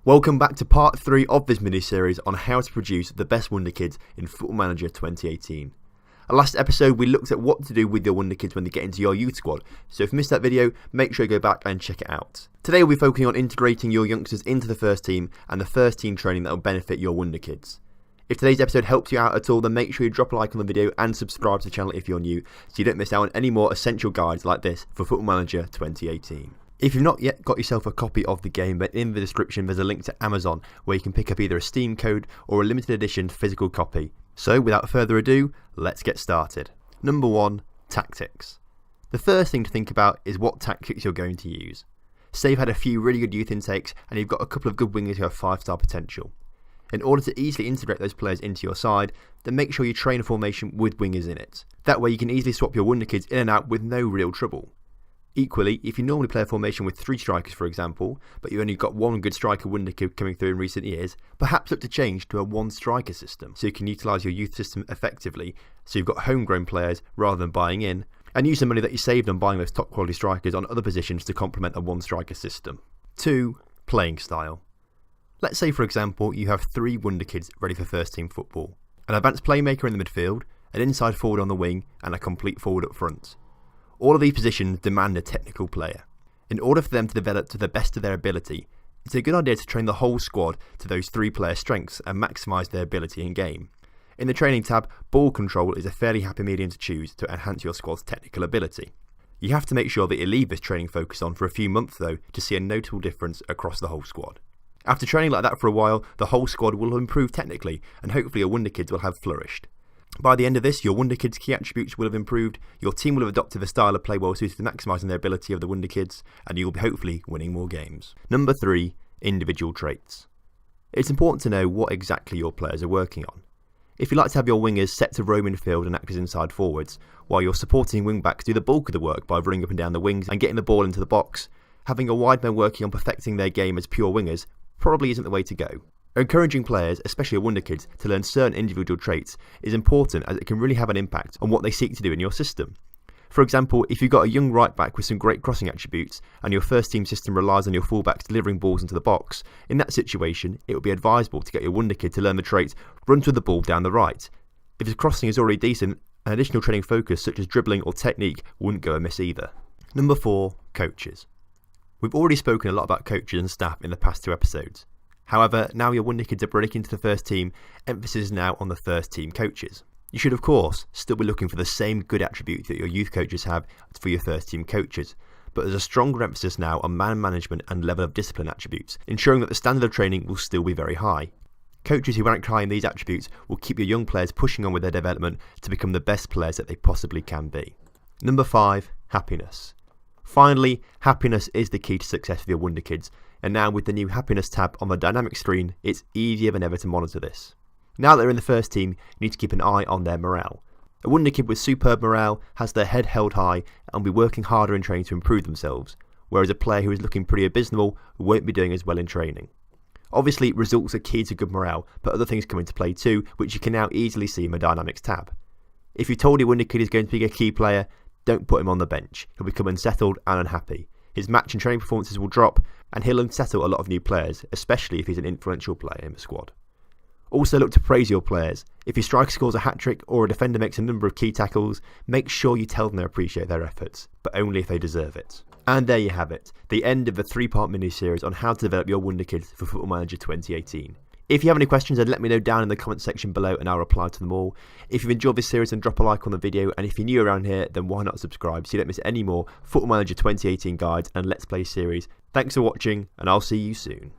Welcome back to part 3 of this mini-series on how to produce the best Wonderkids in Football Manager 2018. Last episode we looked at what to do with your Wonderkids when they get into your youth squad, so if you missed that video, make sure you go back and check it out. Today we'll be focusing on integrating your youngsters into the first team and the first team training that will benefit your Wonderkids. If today's episode helped you out at all, then make sure you drop a like on the video and subscribe to the channel if you're new, so you don't miss out on any more essential guides like this for Football Manager 2018. If you've not yet got yourself a copy of the game, then in the description there's a link to Amazon where you can pick up either a Steam code or a limited edition physical copy. So without further ado, let's get started. Number 1. Tactics. The first thing to think about is what tactics you're going to use. Say you've had a few really good youth intakes and you've got a couple of good wingers who have 5-star potential. In order to easily integrate those players into your side, then make sure you train a formation with wingers in it. That way you can easily swap your Wonderkids in and out with no real trouble. Equally, if you normally play a formation with 3 strikers for example, but you only got one good striker Wonderkid coming through in recent years, perhaps look to change to a 1 striker system so you can utilise your youth system effectively, so you've got homegrown players rather than buying in, and use the money that you saved on buying those top quality strikers on other positions to complement a 1 striker system. 2. Playing style. Let's say for example you have 3 Wonderkids ready for first team football, an advanced playmaker in the midfield, an inside forward on the wing and a complete forward up front. All of these positions demand a technical player. In order for them to develop to the best of their ability, it's a good idea to train the whole squad to those 3 player strengths and maximise their ability in game. In the training tab, ball control is a fairly happy medium to choose to enhance your squad's technical ability. You have to make sure that you leave this training focus on for a few months though to see a notable difference across the whole squad. After training like that for a while, the whole squad will improve technically and hopefully your Wonderkids will have flourished. By the end of this, your Wonderkids' key attributes will have improved, your team will have adopted a style of play well suited to maximising their ability of the Wonderkids, and you will be hopefully winning more games. Number 3. Individual traits. It's important to know what exactly your players are working on. If you like to have your wingers set to roam in field and act as inside forwards, while your supporting wing-backs do the bulk of the work by running up and down the wings and getting the ball into the box, having a wide man working on perfecting their game as pure wingers probably isn't the way to go. Encouraging players, especially your Wonderkids, to learn certain individual traits is important as it can really have an impact on what they seek to do in your system. For example, if you've got a young right back with some great crossing attributes and your first team system relies on your fullbacks delivering balls into the box, in that situation it would be advisable to get your Wonderkid to learn the trait runs with the ball down the right. If his crossing is already decent, an additional training focus such as dribbling or technique wouldn't go amiss either. Number 4. Coaches. We've already spoken a lot about coaches and staff in the past 2 episodes. However, now your Wonderkids are breaking into the first team, emphasis is now on the first team coaches. You should of course still be looking for the same good attributes that your youth coaches have for your first team coaches, but there's a stronger emphasis now on man management and level of discipline attributes, ensuring that the standard of training will still be very high. Coaches who rank high in these attributes will keep your young players pushing on with their development to become the best players that they possibly can be. Number 5. Happiness. Finally, happiness is the key to success for your Wonderkids, and now with the new happiness tab on the dynamic screen, it's easier than ever to monitor this. Now that they're in the first team, you need to keep an eye on their morale. A Wonderkid with superb morale has their head held high and will be working harder in training to improve themselves, whereas a player who is looking pretty abysmal won't be doing as well in training. Obviously, results are key to good morale, but other things come into play too, which you can now easily see in the dynamics tab. If you're told your Wonderkid is going to be a key player, don't put him on the bench. He'll become unsettled and unhappy. His match and training performances will drop, and he'll unsettle a lot of new players, especially if he's an influential player in the squad. Also look to praise your players. If your striker scores a hat-trick or a defender makes a number of key tackles, make sure you tell them they appreciate their efforts, but only if they deserve it. And there you have it, the end of the 3-part mini-series on how to develop your Wonderkids for Football Manager 2018. If you have any questions, then let me know down in the comment section below and I'll reply to them all. If you've enjoyed this series, then drop a like on the video, and if you're new around here, then why not subscribe so you don't miss any more Football Manager 2018 guides and Let's Play series. Thanks for watching, and I'll see you soon.